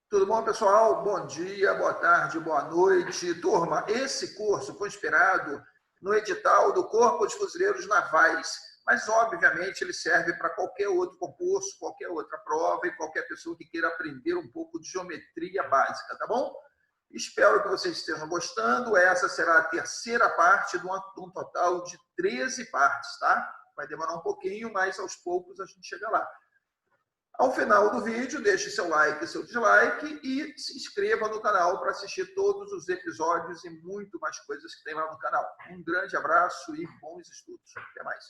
Tudo bom, pessoal? Bom dia, boa tarde, boa noite. Turma, esse curso foi inspirado no edital do Corpo de Fuzileiros Navais, mas, obviamente, ele serve para qualquer outro concurso, qualquer outra prova e qualquer pessoa que queira aprender um pouco de geometria básica, tá bom? Espero que vocês estejam gostando. Essa será a terceira parte de um total de 13 partes, tá? Vai demorar um pouquinho, mas aos poucos a gente chega lá. Ao final do vídeo, deixe seu like e seu dislike e se inscreva no canal para assistir todos os episódios e muito mais coisas que tem lá no canal. Um grande abraço e bons estudos. Até mais.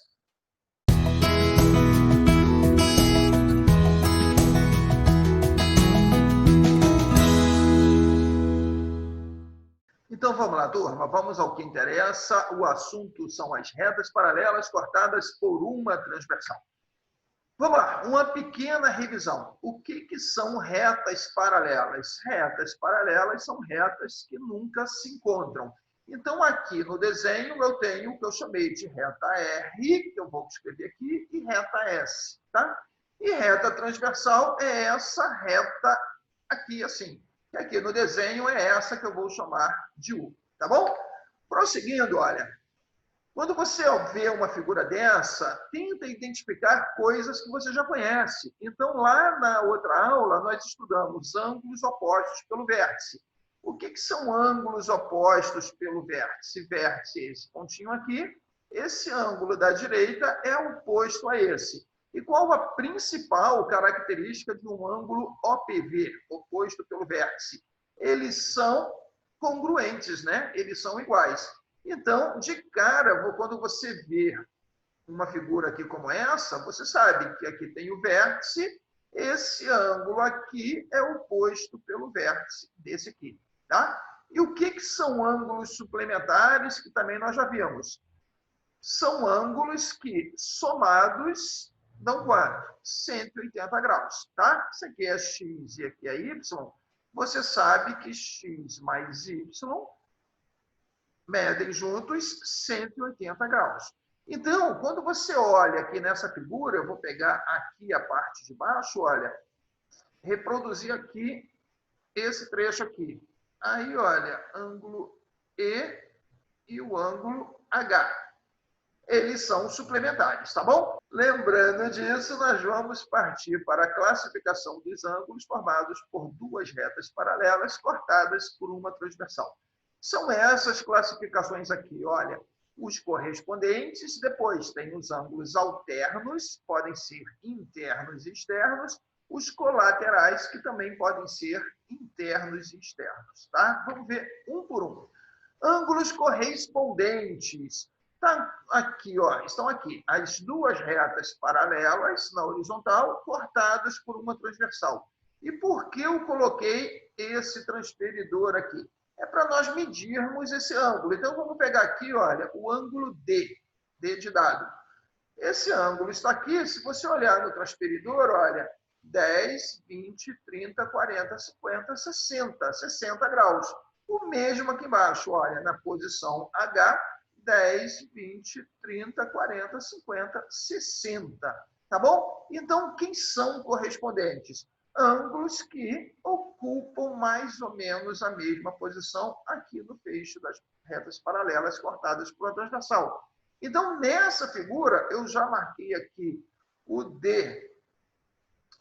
Então vamos lá, turma, vamos ao que interessa. O assunto são as retas paralelas cortadas por uma transversal. Vamos lá, uma pequena revisão. O que são retas paralelas? Retas paralelas são retas que nunca se encontram. Então, aqui no desenho, eu tenho o que eu chamei de reta R, que eu vou escrever aqui, e reta S, tá? E reta transversal é essa reta aqui, assim. Que aqui no desenho é essa que eu vou chamar de U, tá bom? Prosseguindo, olha, quando você vê uma figura dessa, tenta identificar coisas que você já conhece. Então, lá na outra aula, nós estudamos ângulos opostos pelo vértice. O que são ângulos opostos pelo vértice? Vértice é esse pontinho aqui. Esse ângulo da direita é oposto a esse. E qual a principal característica de um ângulo OPV, oposto pelo vértice? Eles são congruentes, né? Eles são iguais. Então, de cara, quando você vê uma figura aqui como essa, você sabe que aqui tem o vértice, esse ângulo aqui é oposto pelo vértice desse aqui, tá? E o que são ângulos suplementares, que também nós já vimos? São ângulos que, somados, dão quanto? 180 graus, tá? Isso aqui é x e aqui é y. Você sabe que x mais y medem juntos 180 graus. Então, quando você olha aqui nessa figura, eu vou pegar aqui a parte de baixo, olha, reproduzir aqui esse trecho aqui. Aí, olha, ângulo e o ângulo H. Eles são suplementares, tá bom? Lembrando disso, nós vamos partir para a classificação dos ângulos formados por duas retas paralelas cortadas por uma transversal. São essas classificações aqui, olha, os correspondentes, depois tem os ângulos alternos, podem ser internos e externos, os colaterais, que também podem ser internos e externos, tá? Vamos ver um por um. Ângulos correspondentes. Tá aqui, ó, estão aqui as duas retas paralelas na horizontal, cortadas por uma transversal. E por que eu coloquei esse transferidor aqui? É para nós medirmos esse ângulo. Então, vamos pegar aqui, olha, o ângulo D de dado. Esse ângulo está aqui, se você olhar no transferidor, olha, 10, 20, 30, 40, 50, 60, 60 graus. O mesmo aqui embaixo, olha, na posição H, 10, 20, 30, 40, 50, 60. Tá bom? Então, quem são correspondentes? Ângulos que ocupam mais ou menos a mesma posição aqui no feixe das retas paralelas cortadas por uma transversal. Então, nessa figura, eu já marquei aqui o D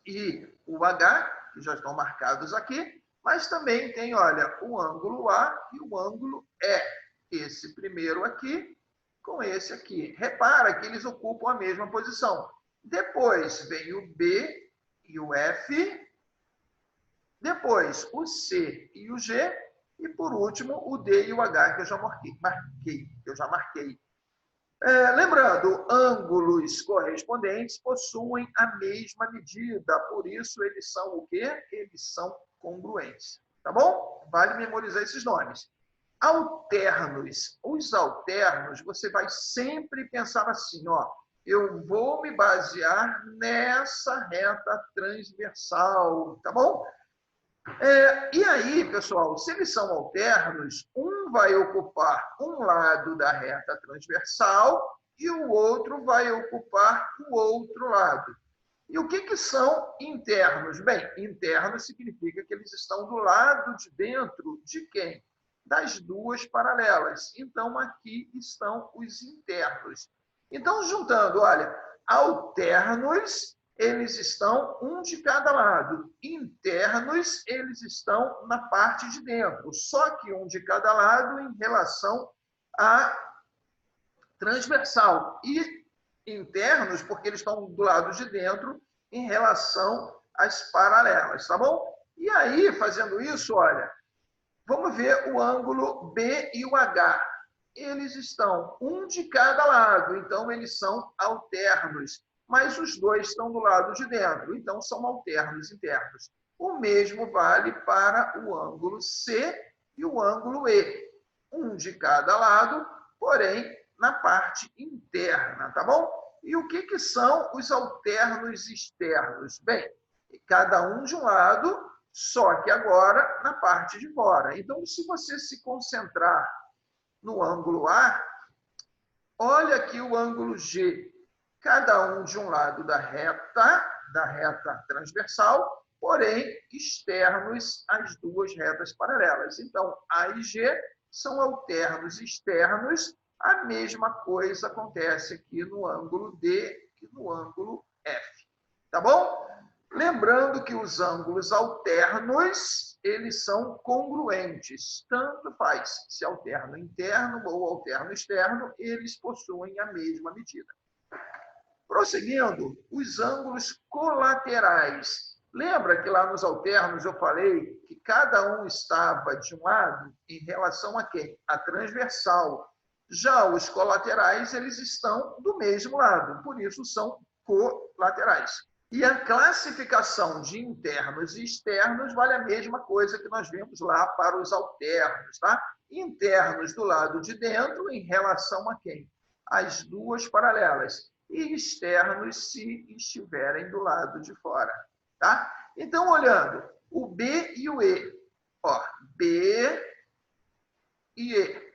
e o H, que já estão marcados aqui, mas também tem, olha, o ângulo A e o ângulo E. Esse primeiro aqui com esse aqui. Repara que eles ocupam a mesma posição. Depois vem o B e o F, depois o C e o G, e por último o D e o H, que eu já marquei. Lembrando, ângulos correspondentes possuem a mesma medida, por isso eles são o quê? Eles são congruentes. Tá bom? Vale memorizar esses nomes. Alternos. Os alternos, você vai sempre pensar assim, ó, eu vou me basear nessa reta transversal, tá bom? E aí, pessoal, se eles são alternos, um vai ocupar um lado da reta transversal e o outro vai ocupar o outro lado. E o que são internos? Bem, internos significa que eles estão do lado de dentro de quem? Das duas paralelas. Então, aqui estão os internos. Então, juntando, olha, alternos, eles estão um de cada lado. Internos, eles estão na parte de dentro. Só que um de cada lado em relação à transversal. E internos, porque eles estão do lado de dentro em relação às paralelas, tá bom? E aí, fazendo isso, olha, vamos ver o ângulo B e o H. Eles estão um de cada lado, então eles são alternos, mas os dois estão do lado de dentro, então são alternos internos. O mesmo vale para o ângulo C e o ângulo E. Um de cada lado, porém, na parte interna, tá bom? E o que são os alternos externos? Bem, cada um de um lado, só que agora na parte de fora. Então, se você se concentrar no ângulo A, olha aqui o ângulo G. Cada um de um lado da reta transversal, porém externos às duas retas paralelas. Então, A e G são alternos externos. A mesma coisa acontece aqui no ângulo D e no ângulo F. Tá bom? Lembrando que os ângulos alternos, eles são congruentes. Tanto faz se alterno interno ou alterno externo, eles possuem a mesma medida. Prosseguindo, os ângulos colaterais. Lembra que lá nos alternos eu falei que cada um estava de um lado em relação a quem? A transversal. Já os colaterais, eles estão do mesmo lado, por isso são colaterais. E a classificação de internos e externos vale a mesma coisa que nós vimos lá para os alternos, tá? Internos do lado de dentro em relação a quem? As duas paralelas. E externos se estiverem do lado de fora, tá? Então, olhando o B e o E, ó, B e E,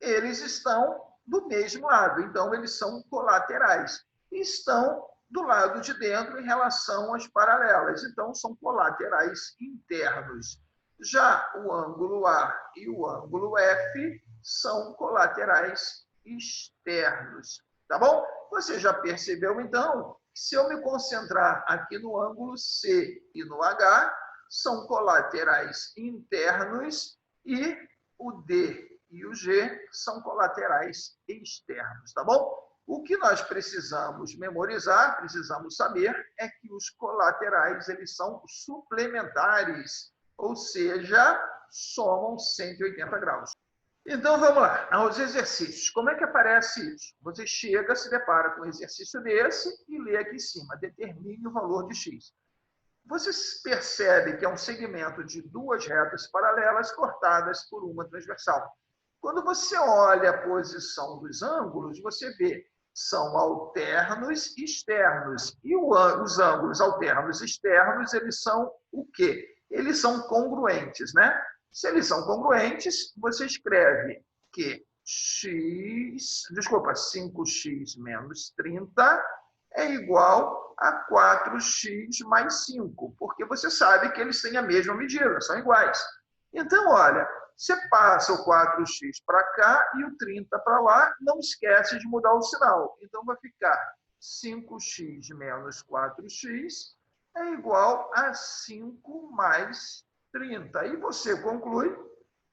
eles estão do mesmo lado, então eles são colaterais. Estão do lado de dentro em relação às paralelas, então são colaterais internos. Já o ângulo A e o ângulo F são colaterais externos, tá bom? Você já percebeu, então, que se eu me concentrar aqui no ângulo C e no H, são colaterais internos e o D e o G são colaterais externos, tá bom? O que nós precisamos memorizar, precisamos saber, é que os colaterais eles são suplementares, ou seja, somam 180 graus. Então, vamos lá, aos exercícios. Como é que aparece isso? Você chega, se depara com um exercício desse e lê aqui em cima, determine o valor de x. Você percebe que é um segmento de duas retas paralelas cortadas por uma transversal. Quando você olha a posição dos ângulos, você vê são alternos externos. E os ângulos alternos externos, eles são o quê? Eles são congruentes, né? Se eles são congruentes, você escreve que 5x menos 30 é igual a 4x mais 5, porque você sabe que eles têm a mesma medida, são iguais. Então, olha, você passa o 4x para cá e o 30 para lá, não esquece de mudar o sinal. Então, vai ficar 5x menos 4x é igual a 5 mais 30. E você conclui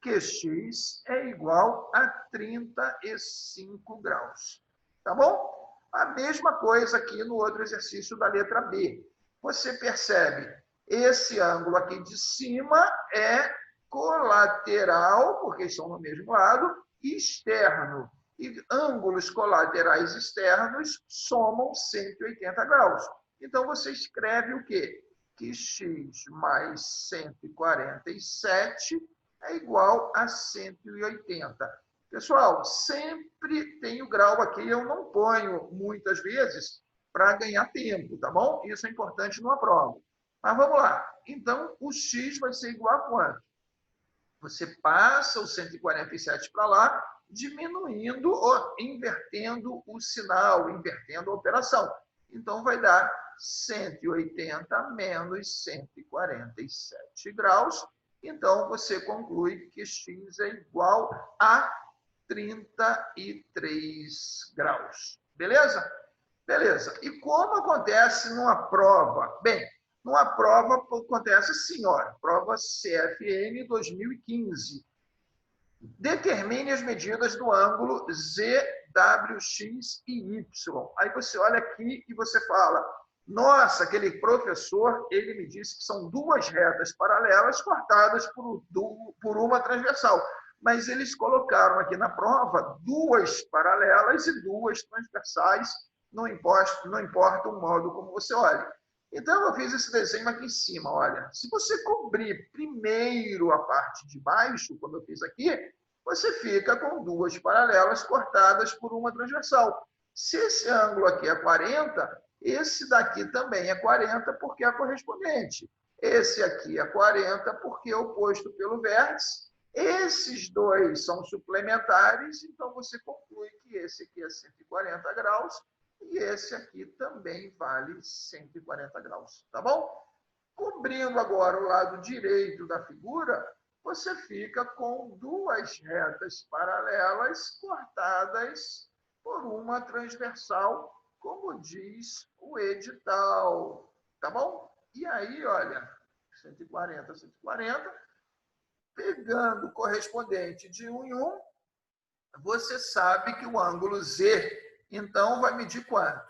que x é igual a 35 graus. Tá bom? A mesma coisa aqui no outro exercício da letra B. Você percebe, esse ângulo aqui de cima é colateral, porque estão no mesmo lado, e externo. E ângulos colaterais externos somam 180 graus. Então, você escreve o quê? Que x mais 147 é igual a 180. Pessoal, sempre tem o grau aqui, eu não ponho muitas vezes para ganhar tempo, tá bom? Isso é importante numa prova. Mas vamos lá. Então, o x vai ser igual a quanto? Você passa o 147 para lá, diminuindo ou invertendo o sinal, invertendo a operação. Então, vai dar 180 menos 147 graus. Então, você conclui que x é igual a 33 graus. Beleza? Beleza. E como acontece numa prova? Bem, numa prova acontece assim, ó, prova CFM 2015. Determine as medidas do ângulo ZWX e Y. Aí você olha aqui e você fala, nossa, aquele professor, ele me disse que são duas retas paralelas cortadas por uma transversal. Mas eles colocaram aqui na prova duas paralelas e duas transversais, não importa o modo como você olha. Então, eu fiz esse desenho aqui em cima, olha. Se você cobrir primeiro a parte de baixo, como eu fiz aqui, você fica com duas paralelas cortadas por uma transversal. Se esse ângulo aqui é 40, esse daqui também é 40 porque é correspondente. Esse aqui é 40 porque é oposto pelo vértice. Esses dois são suplementares, então você conclui que esse aqui é 140 graus e esse aqui também vale 140 graus, tá bom? Cobrindo agora o lado direito da figura, você fica com duas retas paralelas cortadas por uma transversal, como diz o edital, tá bom? E aí, olha, 140, 140, pegando o correspondente de 1 em 1, você sabe que o ângulo Z, então, vai medir quanto?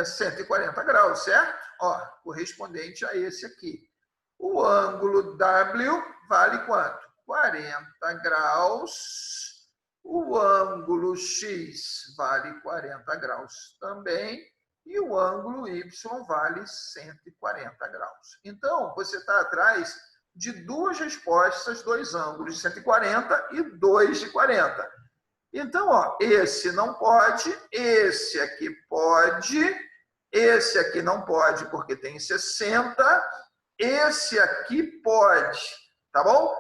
140 graus, certo? Ó, correspondente a esse aqui. O ângulo W vale quanto? 40 graus. O ângulo X vale 40 graus também. E o ângulo Y vale 140 graus. Então, você está atrás de duas respostas, dois ângulos de 140 e dois de 40. Então, ó, esse não pode, esse aqui pode, esse aqui não pode porque tem 60, esse aqui pode, tá bom?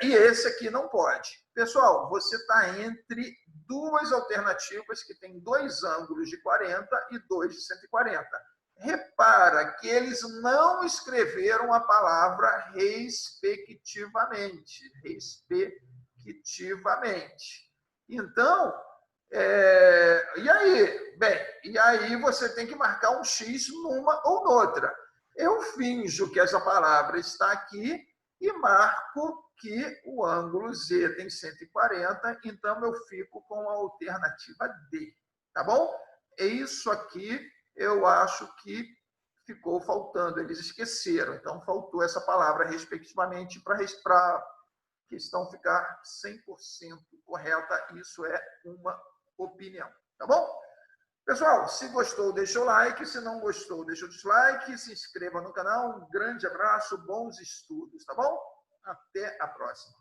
E esse aqui não pode. Pessoal, você está entre duas alternativas que tem dois ângulos de 40 e dois de 140. Repara que eles não escreveram a palavra respectivamente. Então, e aí? Bem, e aí você tem que marcar um X numa ou noutra. Eu finjo que essa palavra está aqui e marco que o ângulo Z tem 140, então eu fico com a alternativa D, tá bom? É isso aqui, eu acho que ficou faltando, eles esqueceram, então faltou essa palavra respectivamente para questão ficar 100% correta, isso é uma opinião, tá bom? Pessoal, se gostou, deixa o like, se não gostou, deixa o dislike, se inscreva no canal, um grande abraço, bons estudos, tá bom? Até a próxima.